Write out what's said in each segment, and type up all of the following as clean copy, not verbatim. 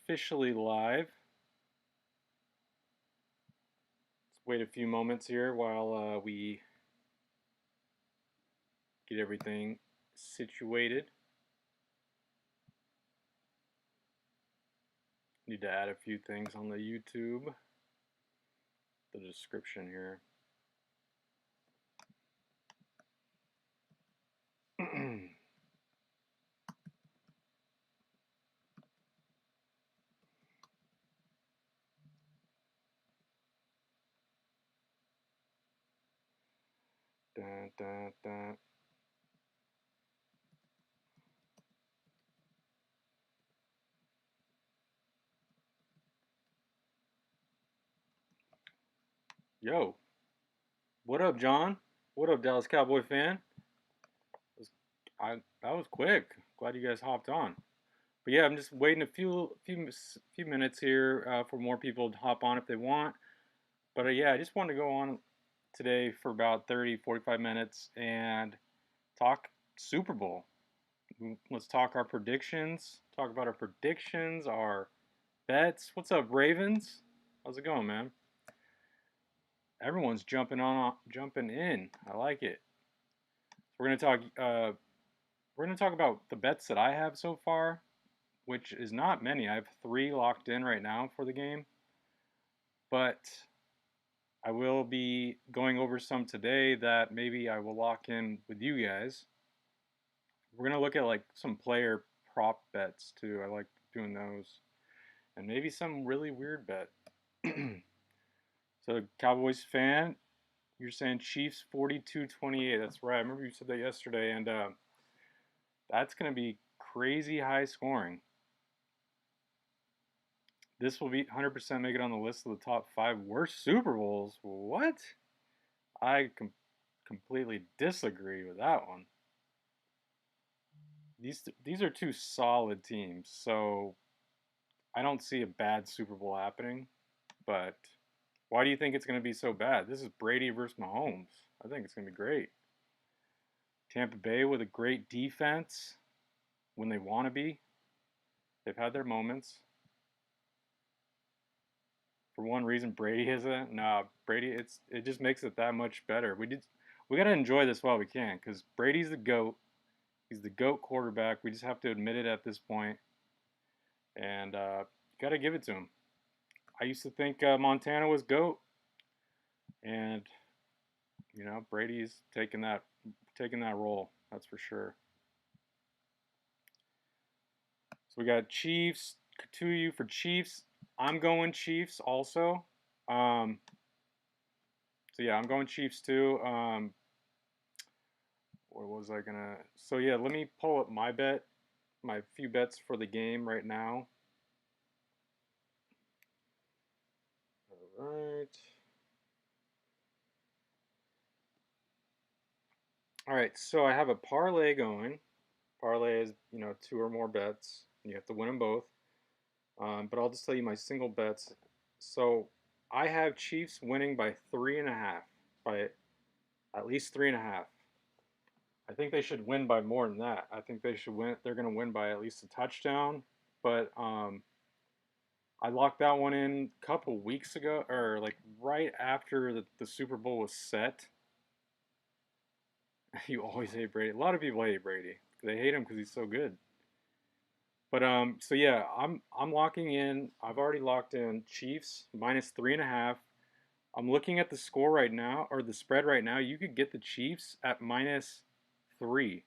officially live. Let's wait a few moments here while we get everything situated. Need to add a few things on the YouTube, the description here. Dun, dun, dun. Yo, what up, John? What up, Dallas Cowboy fan? That was quick. Glad you guys hopped on. But yeah, I'm just waiting a few minutes here for more people to hop on if they want. But yeah, I just wanted to go on today for about 30, 45 minutes and talk Super Bowl. Let's talk our predictions. Talk about our predictions, our bets. What's up, Ravens? How's it going, man? Everyone's jumping in. I like it. We're gonna talk. We're gonna talk about the bets that I have so far, which is not many. I have 3 locked in right now for the game, but I will be going over some today that maybe I will lock in with you guys. We're gonna look at like some player prop bets too. I like doing those, and maybe some really weird bet. So, Cowboys fan, you're saying Chiefs 42-28. That's right. I remember you said that yesterday, and that's gonna be crazy high scoring. This will be 100% make it on the list of the top 5 worst Super Bowls. What? I completely disagree with that one. These are 2 solid teams, so I don't see a bad Super Bowl happening. But why do you think it's going to be so bad? This is Brady versus Mahomes. I think it's going to be great. Tampa Bay with a great defense when they want to be. They've had their moments. For one reason, Brady isn't. Nah, Brady. It just makes it that much better. We got to enjoy this while we can because Brady's the goat. He's the GOAT quarterback. We just have to admit it at this point. And got to give it to him. I used to think Montana was GOAT. And, Brady's taking that role. That's for sure. So we got Chiefs. Katuyu for Chiefs. I'm going Chiefs also. So yeah, I'm going Chiefs too. What was I gonna? So yeah, let me pull up my few bets for the game right now. All right. All right, so I have a parlay going. Parlay is, 2 or more bets. You have to win them both. But I'll just tell you my single bets. So I have Chiefs winning by 3.5, by at least 3.5. I think they should win by more than that. I think they should win. They're going to win by at least a touchdown. But I locked that one in a couple weeks ago, or like right after the Super Bowl was set. You always hate Brady. A lot of people hate Brady. They hate him because he's so good. But so yeah, I'm locking in. I've already locked in Chiefs minus 3.5. I'm looking at the score right now, or the spread right now. You could get the Chiefs at -3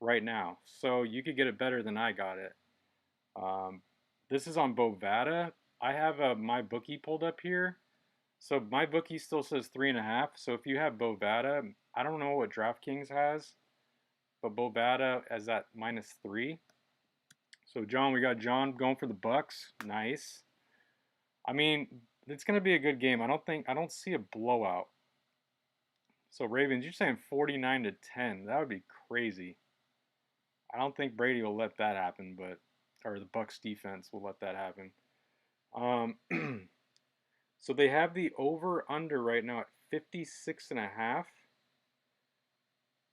right now, so you could get it better than I got it. Um, this is on Bovada. I have my bookie pulled up here. So my bookie still says 3.5. So if you have Bovada, I don't know what DraftKings has, but Bovada is at -3. So John, we got John going for the Bucks. Nice. I mean, it's gonna be a good game. I don't see a blowout. So Ravens, you're saying 49-10. That would be crazy. I don't think Brady will let that happen, or the Bucks defense will let that happen. So they have the over under right now at 56.5.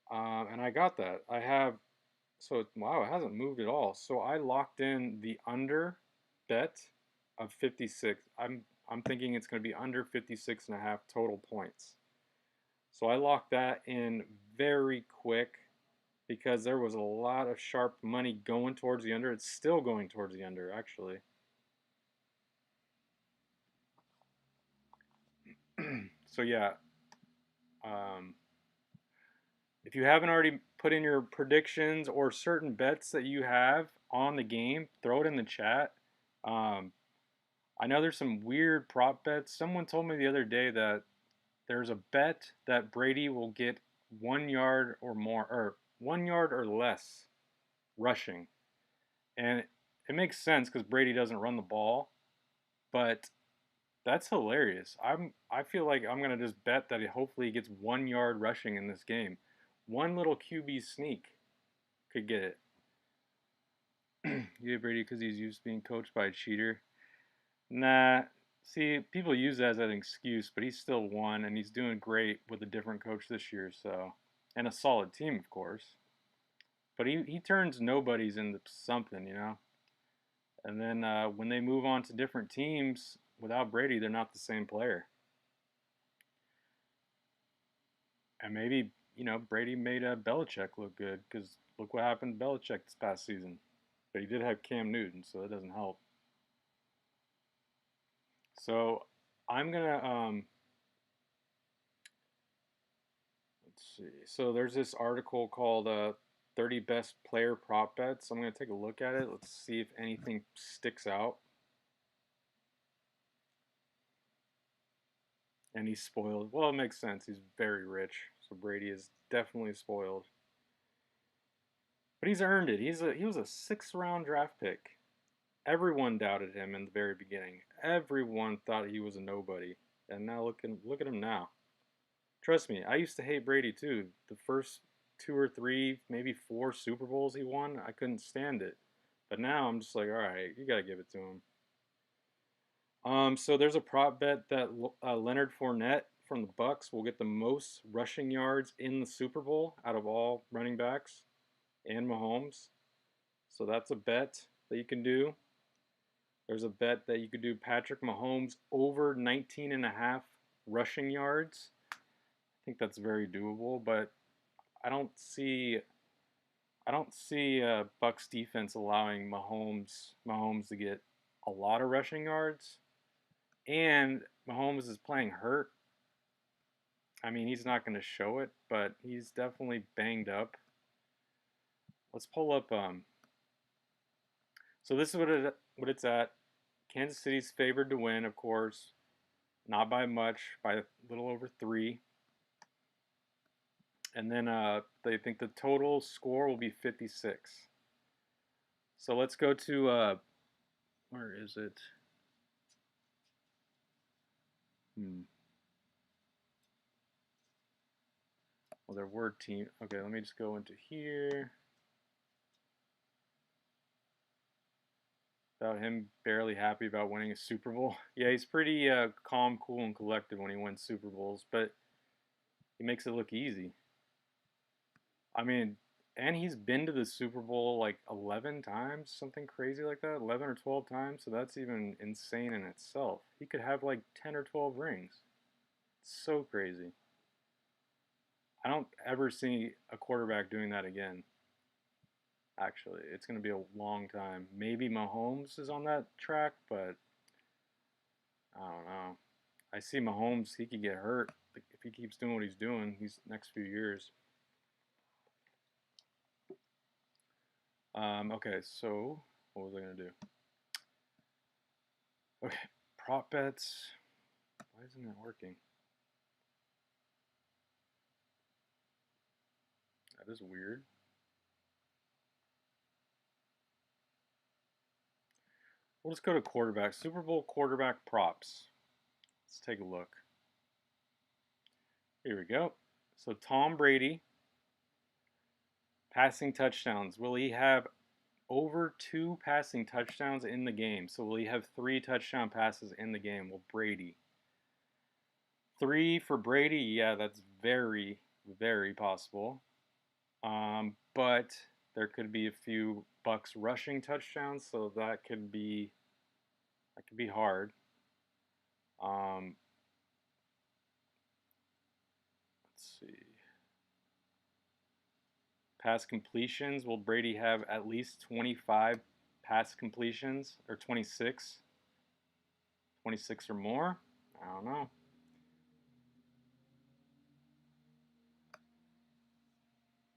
And I got that. Wow, it hasn't moved at all. So I locked in the under bet of 56. I'm thinking it's going to be under 56 and a half total points. So I locked that in very quick because there was a lot of sharp money going towards the under. It's still going towards the under, actually. So yeah, um, if you haven't already put in your predictions or certain bets that you have on the game, throw it in the chat. Um, I know there's some weird prop bets. Someone told me the other day that there's a bet that Brady will get 1 yard or more, or 1 yard or less rushing. And it makes sense because Brady doesn't run the ball, but that's hilarious. I feel like I'm gonna just bet that he hopefully gets 1 yard rushing in this game. One little QB sneak could get it. Yeah, Brady because he's used to being coached by a cheater. Nah. See, people use that as an excuse, but he's still won, and he's doing great with a different coach this year. So, and a solid team, of course. But he turns nobodies into something, you know. And then when they move on to different teams without Brady, they're not the same player. And maybe Brady made Belichick look good because look what happened to Belichick this past season. But he did have Cam Newton, so that doesn't help. So I'm gonna let's see. So there's this article called 30 Best Player Prop Bets. I'm gonna take a look at it. Let's see if anything sticks out. And he's spoiled. Well, it makes sense. He's very rich, so Brady is definitely spoiled. But he's earned it. He was a 6th round draft pick. Everyone doubted him in the very beginning. Everyone thought he was a nobody. And now look at him now. Trust me, I used to hate Brady too. The first 2 or 3, maybe 4 Super Bowls he won, I couldn't stand it. But now I'm just like, all right, you gotta give it to him. So there's a prop bet that Leonard Fournette from the Bucks will get the most rushing yards in the Super Bowl out of all running backs, and Mahomes. So that's a bet that you can do. There's a bet that you could do Patrick Mahomes over 19 and a half rushing yards. I think that's very doable, but I don't see Bucks defense allowing Mahomes to get a lot of rushing yards. And Mahomes is playing hurt. I mean, he's not going to show it, but he's definitely banged up. Let's pull up. So this is what it's at. Kansas City's favored to win, of course, not by much, by a little over 3. And then they think the total score will be 56. So let's go to where is it? Well, there were team. Okay, let me just go into here. About him barely happy about winning a Super Bowl. Yeah, he's pretty calm, cool, and collected when he wins Super Bowls, but he makes it look easy. I mean, and he's been to the Super Bowl like 11 times, something crazy like that, 11 or 12 times, so that's even insane in itself. He could have like 10 or 12 rings. It's so crazy. I don't ever see a quarterback doing that again. Actually, it's going to be a long time. Maybe Mahomes is on that track, but I don't know. I see Mahomes, he could get hurt if he keeps doing what he's doing these next few years. Okay, so what was I going to do? Okay, prop bets. Why isn't it working? That is weird. We'll just go to quarterback. Super Bowl quarterback props. Let's take a look. Here we go. So Tom Brady, passing touchdowns. Will he have over 2 passing touchdowns in the game? So will he have 3 touchdown passes in the game? Will Brady? 3 for Brady? Yeah, that's very, very possible. But there could be a few Bucks rushing touchdowns, so that could be That could be hard. Um, let's see. Pass completions. Will Brady have at least 25 pass completions or 26? 26 or more? I don't know.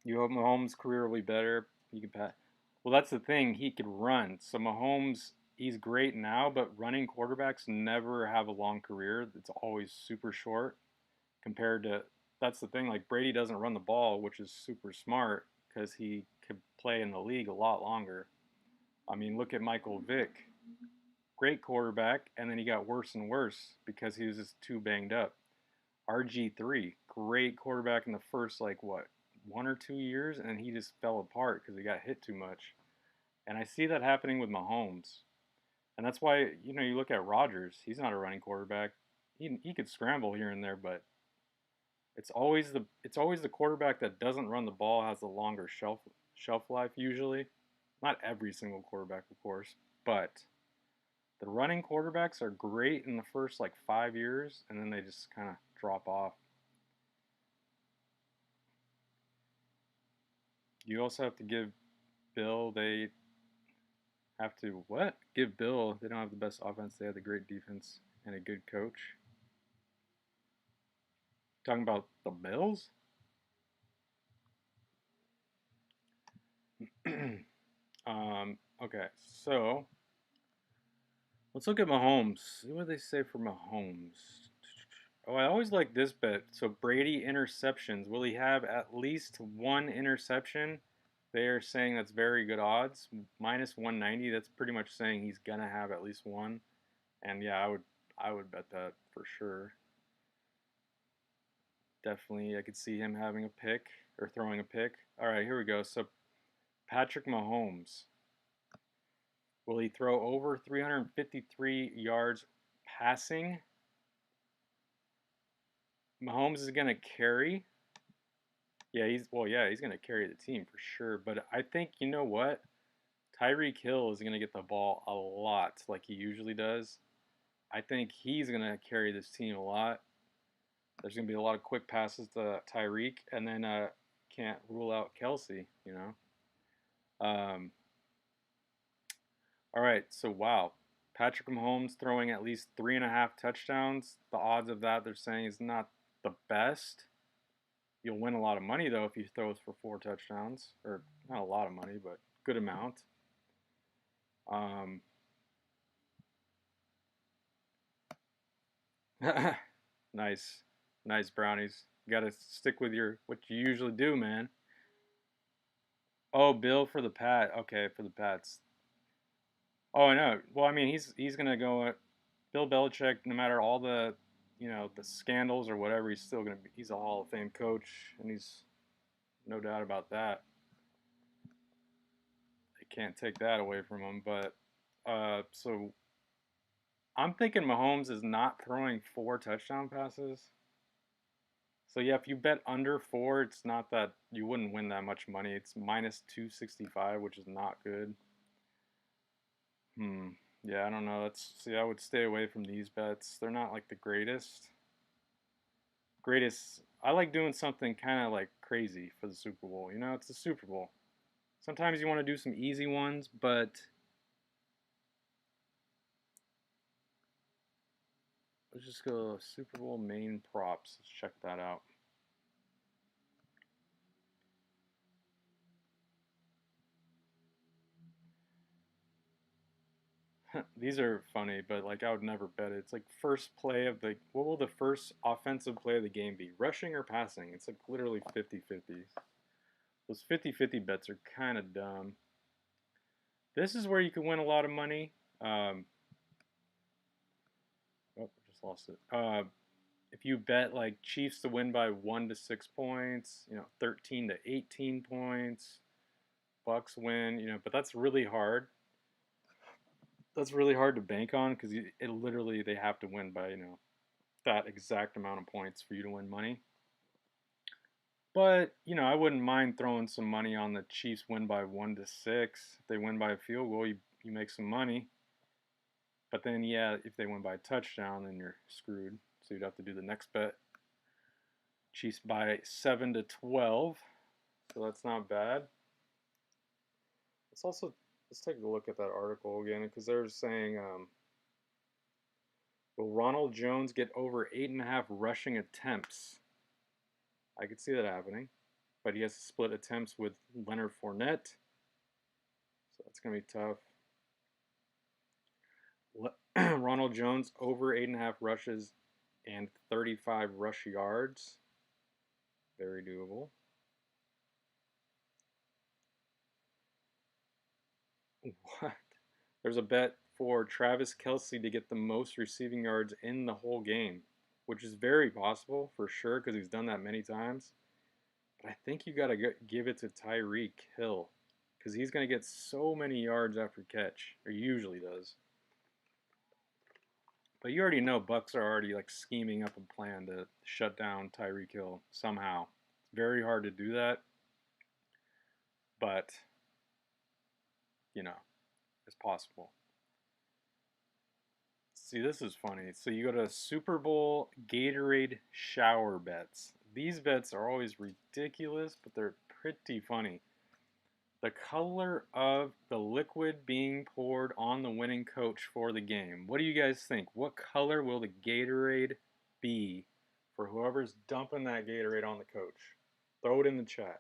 You hope Mahomes' career will be better. He can pass. Well, that's the thing. He could run. So Mahomes, he's great now, but running quarterbacks never have a long career. It's always super short compared to. That's the thing. Like Brady doesn't run the ball, which is super smart because he could play in the league a lot longer. I mean, look at Michael Vick. Great quarterback, and then he got worse and worse because he was just too banged up. RG3, great quarterback in the first like what 1 or 2 years, and he just fell apart because he got hit too much. And I see that happening with Mahomes, and that's why you look at Rodgers. He's not a running quarterback. He could scramble here and there, but it's always the quarterback that doesn't run the ball has the longer shelf life usually. Not every single quarterback, of course, but the running quarterbacks are great in the first like 5 years, and then they just kind of drop off. You also have to give Bill. They have to what? Give Bill. They don't have the best offense. They have the great defense and a good coach. Talking about the Bills. Okay, so let's look at Mahomes. See what they say for Mahomes. Oh, I always like this bet. So Brady interceptions. Will he have at least one interception? They are saying that's very good odds. Minus 190. That's pretty much saying he's gonna have at least one. And yeah, I would bet that for sure. Definitely, I could see him having a pick or throwing a pick. All right, here we go. So Patrick Mahomes. Will he throw over 353 yards passing? Mahomes is gonna carry. Yeah, he's gonna carry the team for sure. But I think you know what? Tyreek Hill is gonna get the ball a lot, like he usually does. I think he's gonna carry this team a lot. There's gonna be a lot of quick passes to Tyreek, and then can't rule out Kelsey. Um, all right, so wow, Patrick Mahomes throwing at least 3.5 touchdowns. The odds of that they're saying is not the best. You'll win a lot of money though if he throws for 4 touchdowns, or not a lot of money, but good amount. Um, nice, nice brownies. You got to stick with your what you usually do, man. Oh, Bill for the Pat. Okay, for the Pats. Oh, I know. Well, I mean, he's gonna go. Bill Belichick, no matter all the scandals or whatever, he's still gonna be. He's a Hall of Fame coach, and he's no doubt about that. They can't take that away from him. But so I'm thinking Mahomes is not throwing 4 touchdown passes. So yeah, if you bet under 4, it's not that you wouldn't win that much money. It's minus 265, which is not good. Hmm. Yeah, I don't know. That's see, I would stay away from these bets. They're not like the greatest. Greatest. I like doing something kind of like crazy for the Super Bowl. It's the Super Bowl. Sometimes you want to do some easy ones, but let's just go Super Bowl main props. Let's check that out. These are funny, but like I would never bet it. It's like first play of the what will the first offensive play of the game be? Rushing or passing? It's like literally 50-50. Those 50-50 bets are kind of dumb. This is where you can win a lot of money. Oh, just lost it. If you bet like Chiefs to win by 1 to 6 points, 13 to 18 points, Bucks win, but that's really hard. That's really hard to bank on because it literally they have to win by that exact amount of points for you to win money. But I wouldn't mind throwing some money on the Chiefs win by 1 to 6. If they win by a field goal, you make some money. But then, yeah, if they win by a touchdown, then you're screwed. So you'd have to do the next bet. Chiefs by 7-12. So that's not bad. Let's take a look at that article again because they're saying, will Ronald Jones get over 8.5 rushing attempts? I could see that happening, but he has to split attempts with Leonard Fournette, so that's gonna be tough. Ronald Jones over 8.5 rushes and 35 rush yards, very doable. What? There's a bet for Travis Kelce to get the most receiving yards in the whole game, which is very possible for sure because he's done that many times. But I think you got to give it to Tyreek Hill because he's going to get so many yards after catch, or usually does. But you already know Bucks are already like scheming up a plan to shut down Tyreek Hill somehow. It's very hard to do that, but you know, it's possible. See, this is funny. So you go to Super Bowl Gatorade shower bets. These bets are always ridiculous, but they're pretty funny. The color of the liquid being poured on the winning coach for the game. What do you guys think? What color will the Gatorade be for whoever's dumping that Gatorade on the coach? Throw it in the chat.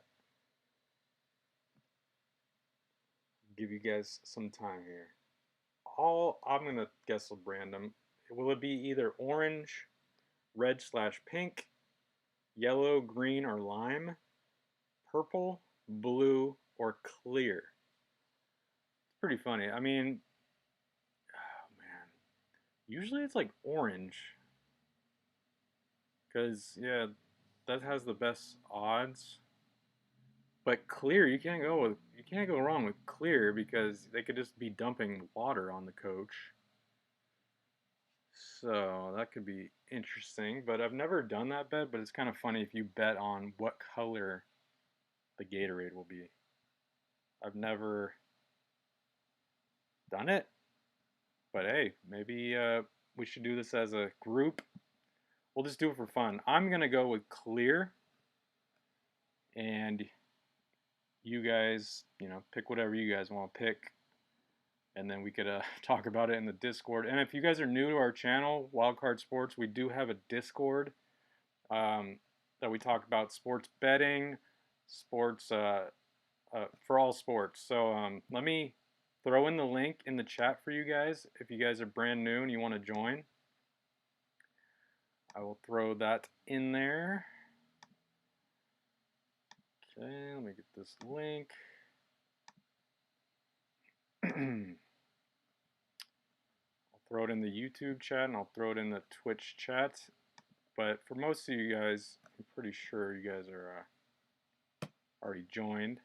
Give you guys some time here. I'm gonna guess random. Will it be either orange, red/pink, yellow, green, or lime, purple, blue, or clear? It's pretty funny. I mean, oh man, usually it's like orange, because yeah, that has the best odds. But clear, you can't go wrong with clear because they could just be dumping water on the coach. So that could be interesting, but I've never done that bet, but it's kind of funny if you bet on what color the Gatorade will be. I've never done it, but hey, maybe we should do this as a group. We'll just do it for fun. I'm going to go with clear, and you guys, pick whatever you guys want to pick, and then we could talk about it in the Discord. And if you guys are new to our channel, Wildcard Sports, we do have a Discord that we talk about sports betting, sports for all sports. So let me throw in the link in the chat for you guys if you guys are brand new and you want to join. I will throw that in there. Okay, let me get this link. I'll throw it in the YouTube chat and I'll throw it in the Twitch chat. But for most of you guys, I'm pretty sure you guys are already joined.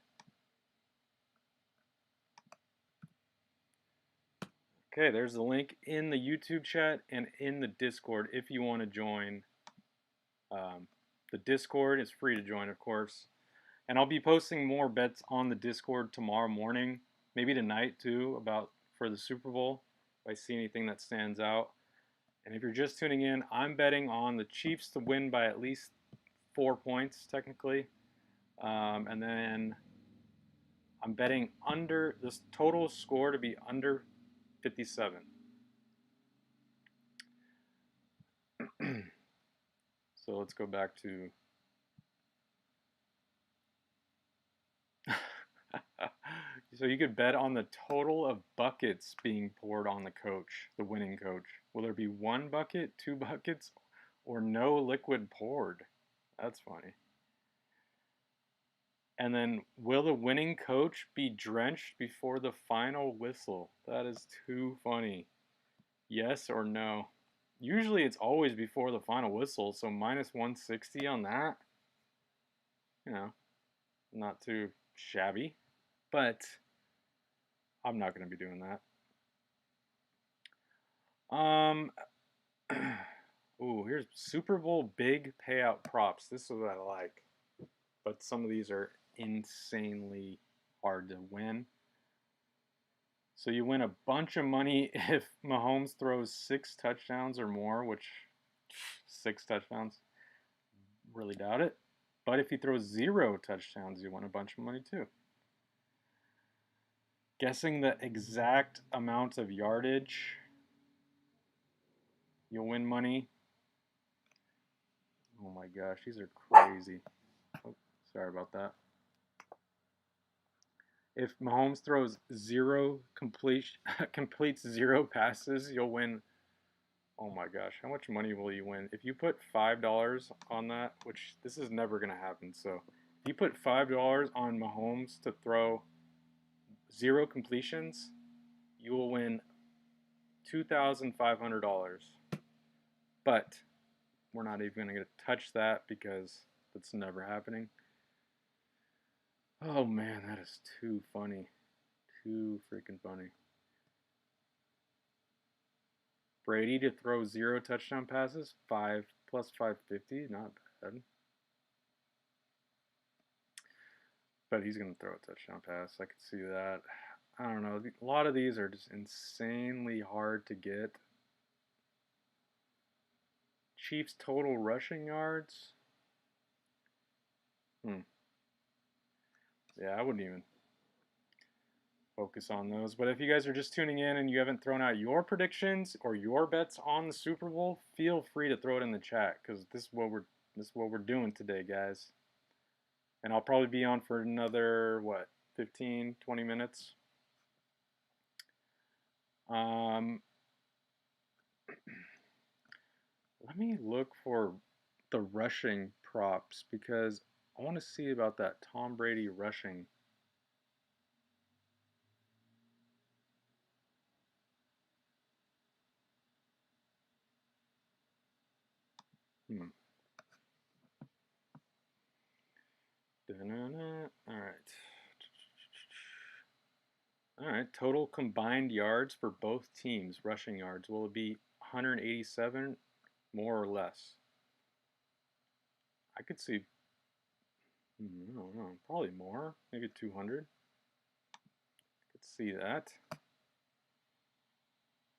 Okay, there's the link in the YouTube chat and in the Discord if you want to join. The Discord is free to join, of course. And I'll be posting more bets on the Discord tomorrow morning, maybe tonight too, for the Super Bowl, if I see anything that stands out. And if you're just tuning in, I'm betting on the Chiefs to win by at least 4 points, technically. And then I'm betting under this total score to be under 57. So let's go back to so you could bet on the total of buckets being poured on the coach, the winning coach. Will there be 1 bucket, 2 buckets, or no liquid poured? That's funny. And then, will the winning coach be drenched before the final whistle? That is too funny. Yes or no? Usually it's always before the final whistle, so minus 160 on that. Not too shabby. But I'm not going to be doing that. Ooh, here's Super Bowl big payout props. This is what I like. But some of these are insanely hard to win. So you win a bunch of money if Mahomes throws 6 touchdowns or more, which 6 touchdowns, really doubt it. But if he throws 0 touchdowns, you win a bunch of money too. Guessing the exact amount of yardage, you'll win money. Oh my gosh, these are crazy. Oh, sorry about that. If Mahomes throws completes 0 passes, you'll win. Oh my gosh, how much money will you win? If you put $5 on that, which this is never going to happen, so if you put $5 on Mahomes to throw 0 completions, you will win $2,500. But we're not even going to touch that because that's never happening. Oh man, that is too funny. Too freaking funny. Brady to throw 0 touchdown passes, 5 plus 550, not bad. But he's going to throw a touchdown pass. I could see that. I don't know. A lot of these are just insanely hard to get. Chiefs total rushing yards. Yeah, I wouldn't even focus on those. But if you guys are just tuning in and you haven't thrown out your predictions or your bets on the Super Bowl, feel free to throw it in the chat because this is what we're doing today, guys. And I'll probably be on for another 15, 20 minutes. Let me look for the rushing props because I want to see about that Tom Brady rushing. All right. All right. Total combined yards for both teams, rushing yards. Will it be 187 more or less? I could see, I don't know, probably more, maybe 200. Could see that.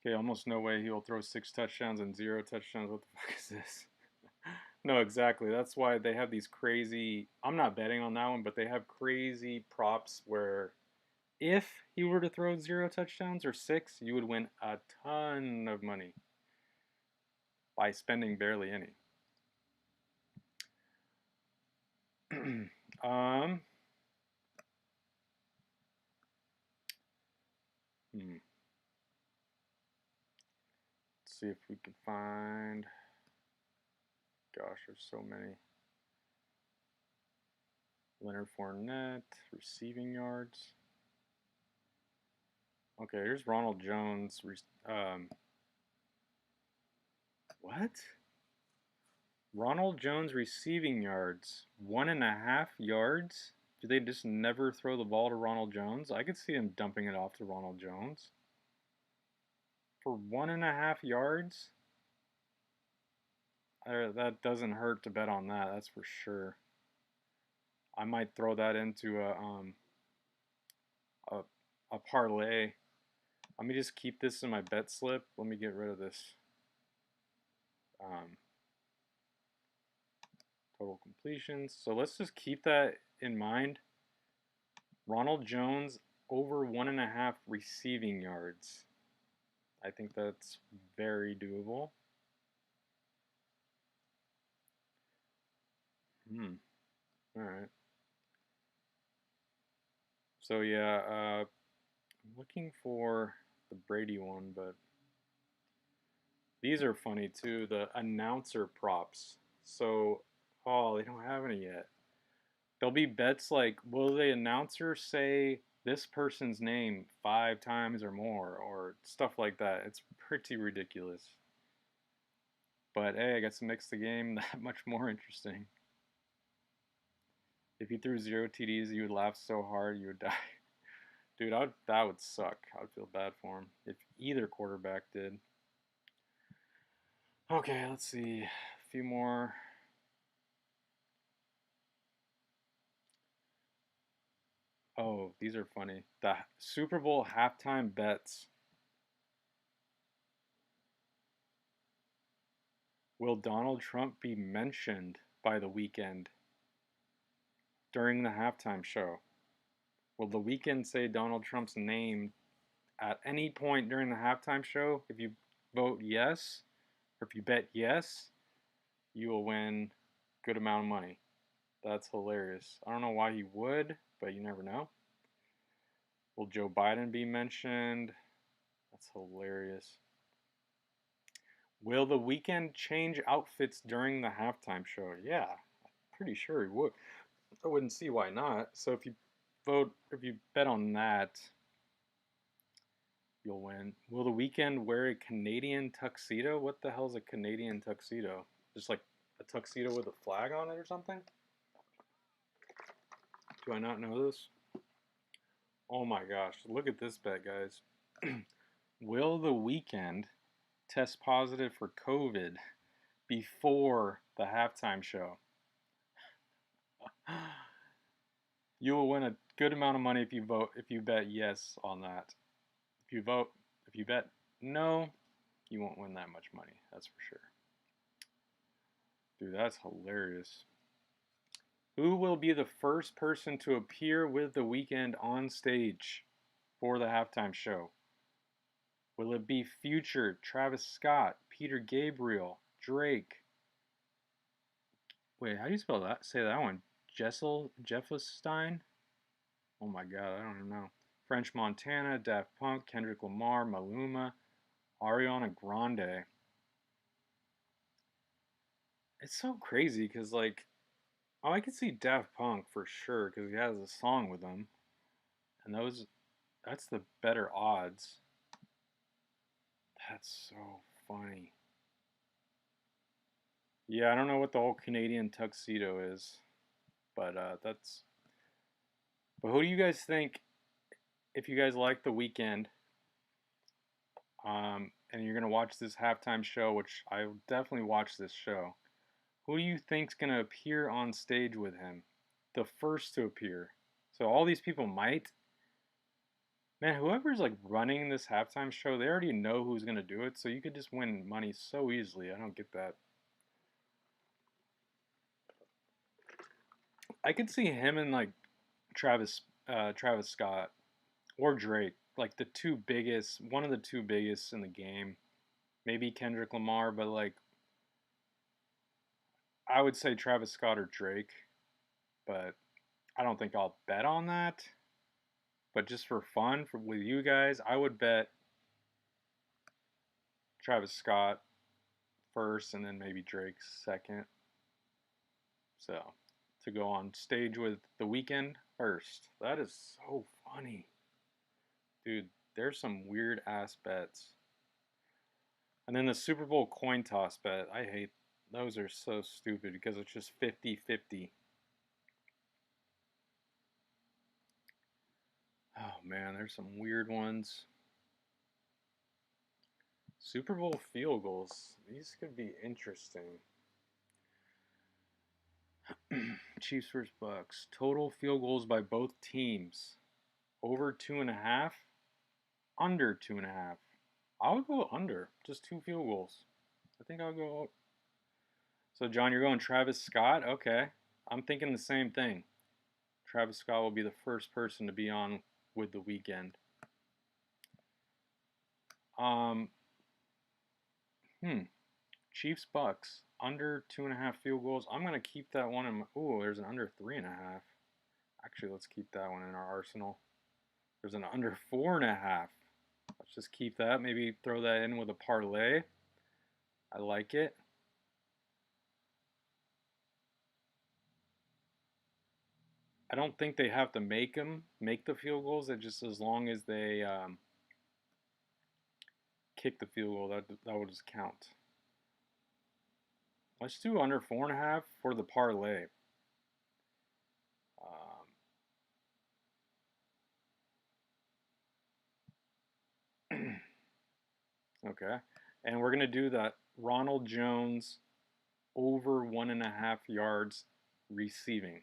Okay, almost no way he will throw 6 touchdowns and 0 touchdowns. What the fuck is this? No, exactly. That's why they have these crazy. I'm not betting on that one, but they have crazy props where if he were to throw 0 touchdowns or 6, you would win a ton of money by spending barely any. um. Let's see if we can find. Gosh, there's so many. Leonard Fournette, receiving yards. Okay, here's Ronald Jones. What? Ronald Jones receiving yards. 1.5 yards? Do they just never throw the ball to Ronald Jones? I could see him dumping it off to Ronald Jones. For 1.5 yards? That doesn't hurt to bet on that, that's for sure. I might throw that into a parlay. Let me just keep this in my bet slip. Let me get rid of this. Total completions. So let's just keep that in mind. Ronald Jones over 1.5 receiving yards. I think that's very doable. All right. So yeah, I'm looking for the Brady one, but these are funny too. The announcer props. So, oh, they don't have any yet. There'll be bets like, will the announcer say this person's name 5 times or more, or stuff like that. It's pretty ridiculous. But hey, I guess it makes the game that much more interesting. If he threw 0 TDs, you would laugh so hard you would die. Dude, that would suck. I would feel bad for him if either quarterback did. Okay, let's see. A few more. Oh, these are funny. The Super Bowl halftime bets. Will Donald Trump be mentioned by the weekend during the halftime show? Will the weekend say Donald Trump's name at any point during the halftime show? If you vote yes, or if you bet yes, you will win a good amount of money. That's hilarious. I don't know why he would, but you never know. Will Joe Biden be mentioned? That's hilarious. Will the weekend change outfits during the halftime show? Yeah, pretty sure he would. I wouldn't see why not. So if you bet on that, you'll win. Will the weekend wear a Canadian tuxedo? What the hell is a Canadian tuxedo? Just like a tuxedo with a flag on it or something? Do I not know this? Oh my gosh, look at this bet, guys. Will the weekend test positive for COVID before the halftime show? You will win a good amount of money if you bet yes on that. If you bet no, you won't win that much money. That's for sure. Dude, that's hilarious. Who will be the first person to appear with The Weeknd on stage for the halftime show? Will it be Future, Travis Scott, Peter Gabriel, Drake? Wait, how do you spell that? Say that one. Jefflestein? Oh my god, I don't even know. French Montana, Daft Punk, Kendrick Lamar, Maluma, Ariana Grande. It's so crazy because, like, oh, I could see Daft Punk for sure because he has a song with them, and that's the better odds. That's so funny. Yeah, I don't know what the whole Canadian tuxedo is, but that's. But who do you guys think? If you guys like The Weeknd, and you're gonna watch this halftime show, which I will definitely watch this show. Who do you think's gonna appear on stage with him? The first to appear. So all these people might. Man, whoever's like running this halftime show, they already know who's gonna do it, so you could just win money so easily. I don't get that. I could see him and like Travis Scott or Drake, like one of the two biggest in the game. Maybe Kendrick Lamar, but like I would say Travis Scott or Drake, but I don't think I'll bet on that. But just for fun, with you guys, I would bet Travis Scott first, and then maybe Drake second. So to go on stage with The Weeknd first. That is so funny. Dude, there's some weird ass bets. And then the Super Bowl coin toss bet. I hate those are so stupid because it's just 50-50. Oh man, there's some weird ones. Super Bowl field goals. These could be interesting. Chiefs versus Bucks. Total field goals by both teams. Over 2.5. Under 2.5. I would go under. Just two field goals. I think I'll go. So John, you're going Travis Scott. Okay, I'm thinking the same thing. Travis Scott will be the first person to be on with The Weeknd. Um, Chiefs Bucks under 2.5 field goals. I'm gonna keep that one in. Ooh, there's an under 3.5. Actually, let's keep that one in our arsenal. There's an under 4.5. Let's just keep that. Maybe throw that in with a parlay. I like it. I don't think they have to make the field goals. It just as long as they kick the field goal, that will just count. Let's do under 4.5 for the parlay. Okay, and we're gonna do that Ronald Jones over 1.5 yards receiving.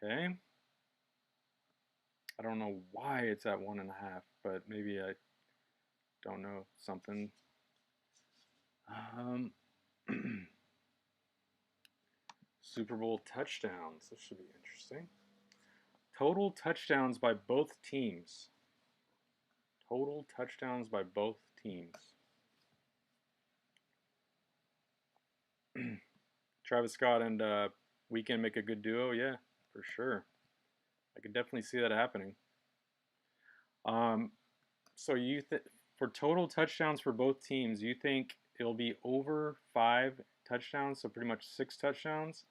Okay. I don't know why it's at 1.5, but maybe I don't know something. Um, Super Bowl touchdowns. This should be interesting. Total touchdowns by both teams. Total touchdowns by both teams. Travis Scott and Weekend make a good duo. Yeah, for sure. I could definitely see that happening. Um, so for total touchdowns for both teams, you think it'll be over 5 touchdowns, so pretty much 6 touchdowns,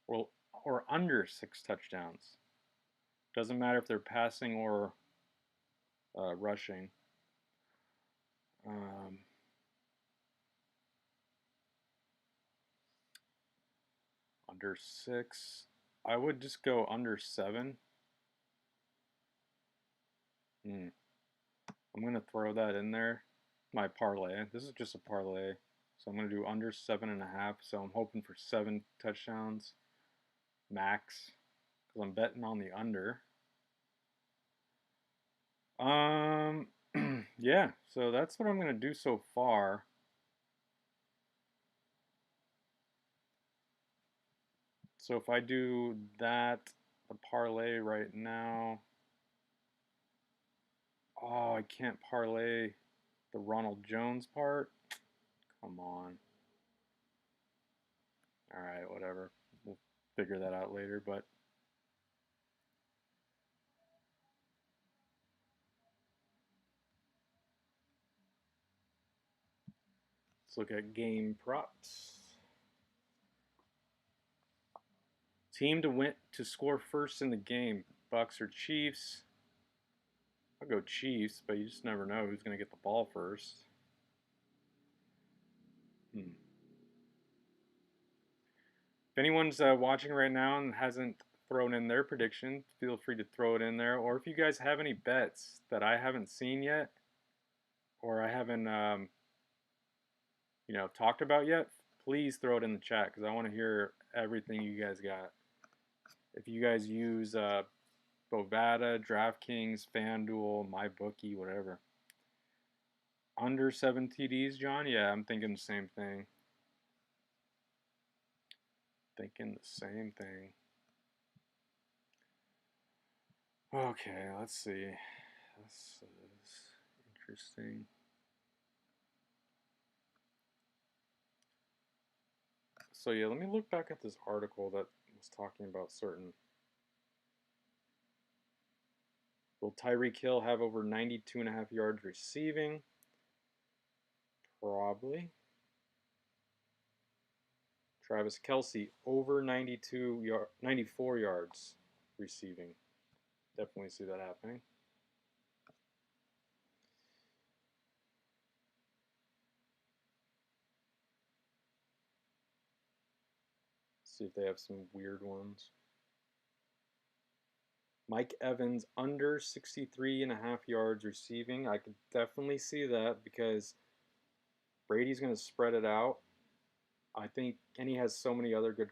or under 6 touchdowns? Doesn't matter if they're passing or rushing. Um, Under 6. I would just go under 7. Hmm. I'm going to throw that in there. My parlay. This is just a parlay. So I'm going to do under 7.5. So I'm hoping for 7 touchdowns max. Because I'm betting on the under. Um, yeah. So that's what I'm going to do so far. So if I do that, the parlay right now. Oh, I can't parlay the Ronald Jones part. Come on. All right, whatever. We'll figure that out later, but let's look at game props. Team to score first in the game. Bucks or Chiefs. I'll go Chiefs, but you just never know who's going to get the ball first. Hmm. If anyone's watching right now and hasn't thrown in their prediction, feel free to throw it in there. Or if you guys have any bets that I haven't seen yet, or I haven't, talked about yet, please throw it in the chat because I want to hear everything you guys got. If you guys use Bovada, DraftKings, FanDuel, MyBookie, whatever. Under 7 TDs, John? Yeah, I'm thinking the same thing. Thinking the same thing. Okay, let's see. This is interesting. So yeah, let me look back at this article that was talking about certain. Will Tyreek Hill have over 92.5 yards receiving? Probably. Travis Kelce over 94 yards receiving. Definitely see that happening. See if they have some weird ones. Mike Evans under 63.5 yards receiving. I could definitely see that because Brady's going to spread it out. I think, and he has so many other good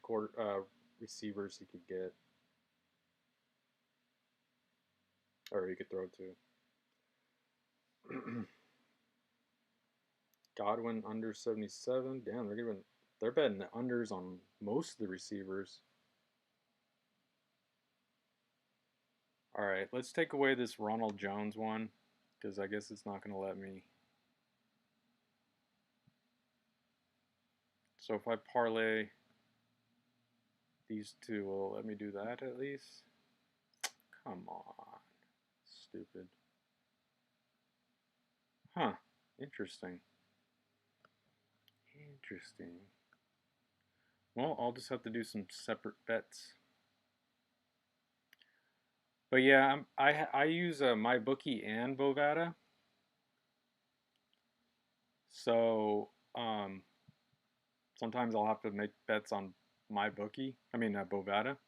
receivers he could get, or he could throw to. Godwin under 77. Damn, they're betting the unders on most of the receivers. All right, let's take away this Ronald Jones one because I guess it's not going to let me. So if I parlay these two, will let me do that at least? Come on. Stupid. Huh. Interesting. Interesting. Well, I'll just have to do some separate bets. But yeah, I use MyBookie and Bovada. So sometimes I'll have to make bets on MyBookie. I mean Bovada.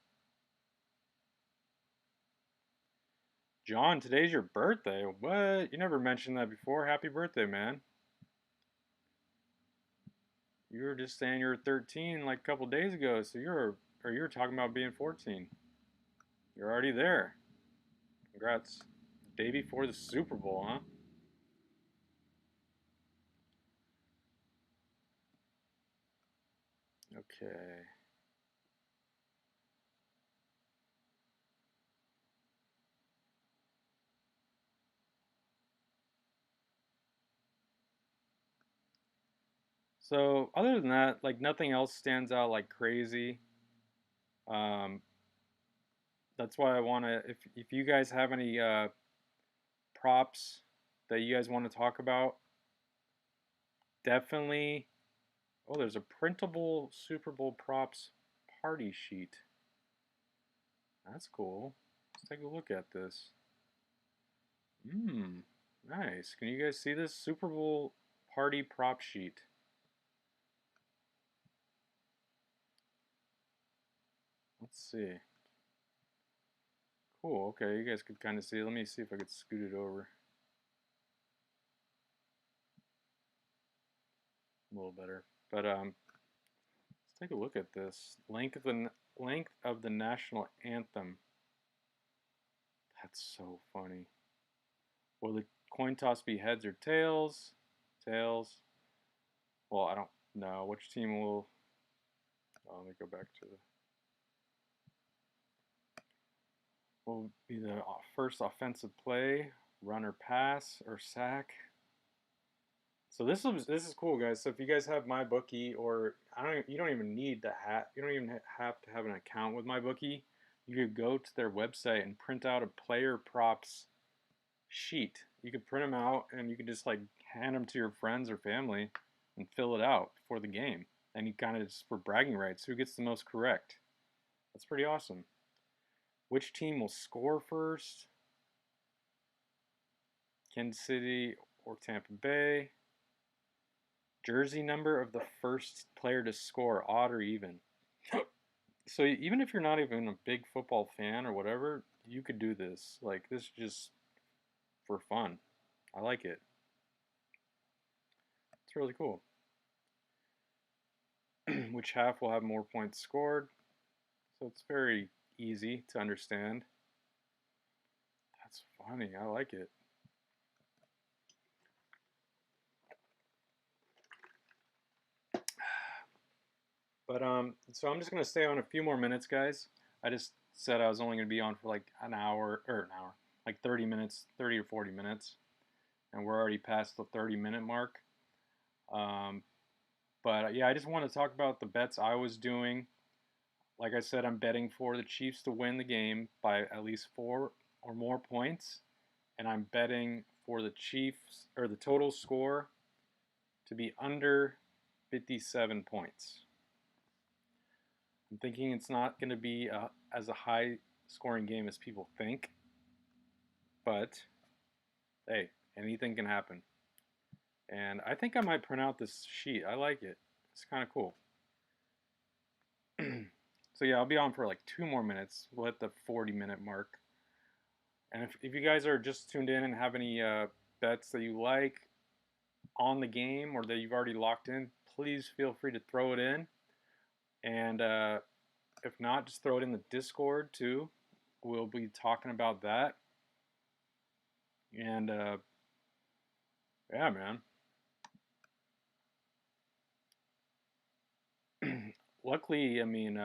John, today's your birthday. What? You never mentioned that before. Happy birthday, man. You were just saying you're 13 like a couple days ago, so you were talking about being 14. You're already there. Congrats. Day before the Super Bowl, huh? Okay. So other than that, like nothing else stands out like crazy. Um, that's why I want to. If you guys have any props that you guys want to talk about, definitely. Oh, there's a printable Super Bowl props party sheet. That's cool. Let's take a look at this. Mmm, nice. Can you guys see this Super Bowl party prop sheet? Let's see. Cool. Okay, you guys could kind of see it. Let me see if I could scoot it over a little better. But let's take a look at this length of the national anthem. That's so funny. Will the coin toss be heads or tails? Tails. Well, I don't know which team will. Oh, let me go back to the. Will be the first offensive play, run or pass or sack. So this is cool, guys. So if you guys have my bookie, or you don't even need to have you don't even have to have an account with my bookie. You could go to their website and print out a player props sheet. You could print them out and you could just like hand them to your friends or family and fill it out for the game. And you kind of just for bragging rights, who gets the most correct? That's pretty awesome. Which team will score first? Kansas City or Tampa Bay? Jersey number of the first player to score, odd or even. So even if you're not even a big football fan or whatever, you could do this. Like this is just for fun. I like it. It's really cool. Which half will have more points scored? So it's very easy to understand. That's funny. I like it. But so I'm just gonna stay on a few more minutes, guys. I just said I was only gonna be on for like like 30 minutes, 30 or 40 minutes, and we're already past the 30-minute mark. Um, but yeah, I just want to talk about the bets I was doing. Like I said, I'm betting for the Chiefs to win the game by at least 4 or more points, and I'm betting for the Chiefs or the total score to be under 57 points. I'm thinking it's not going to be as a high scoring game as people think, but hey, anything can happen. And I think I might print out this sheet. I like it. It's kind of cool. So yeah, I'll be on for like 2 more minutes. We'll hit the 40-minute mark. And if you guys are just tuned in and have any bets that you like on the game or that you've already locked in, please feel free to throw it in. And if not, just throw it in the Discord too. We'll be talking about that. And yeah, man. Luckily, I mean,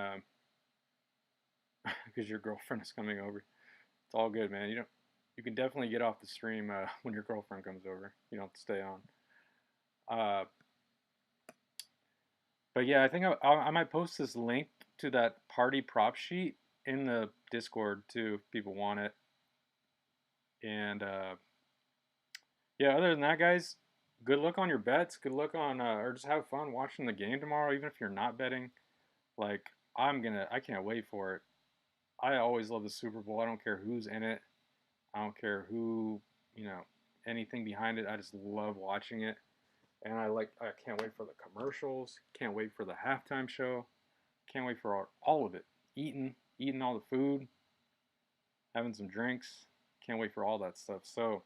because your girlfriend is coming over, it's all good, man. You can definitely get off the stream when your girlfriend comes over. You don't have to stay on. Uh, but yeah, I think I might post this link to that party prop sheet in the Discord too, if people want it. And yeah, other than that, guys, good luck on your bets. Good luck on, or just have fun watching the game tomorrow, even if you're not betting. Like, I can't wait for it. I always love the Super Bowl. I don't care who's in it. I don't care who, you know, anything behind it. I just love watching it. And I can't wait for the commercials. Can't wait for the halftime show. Can't wait for all of it. Eating all the food, having some drinks. Can't wait for all that stuff. So,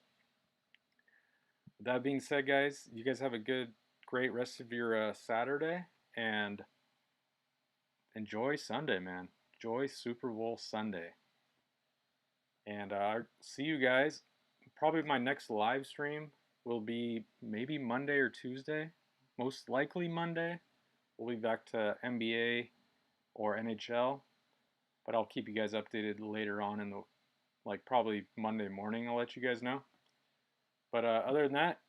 with that being said, guys, you guys have a great rest of your Saturday and enjoy Sunday, man. Enjoy Super Bowl Sunday. And see you guys. Probably my next live stream will be maybe Monday or Tuesday. Most likely Monday. We'll be back to NBA or NHL, but I'll keep you guys updated later on in the, like, probably Monday morning. I'll let you guys know. But other than that,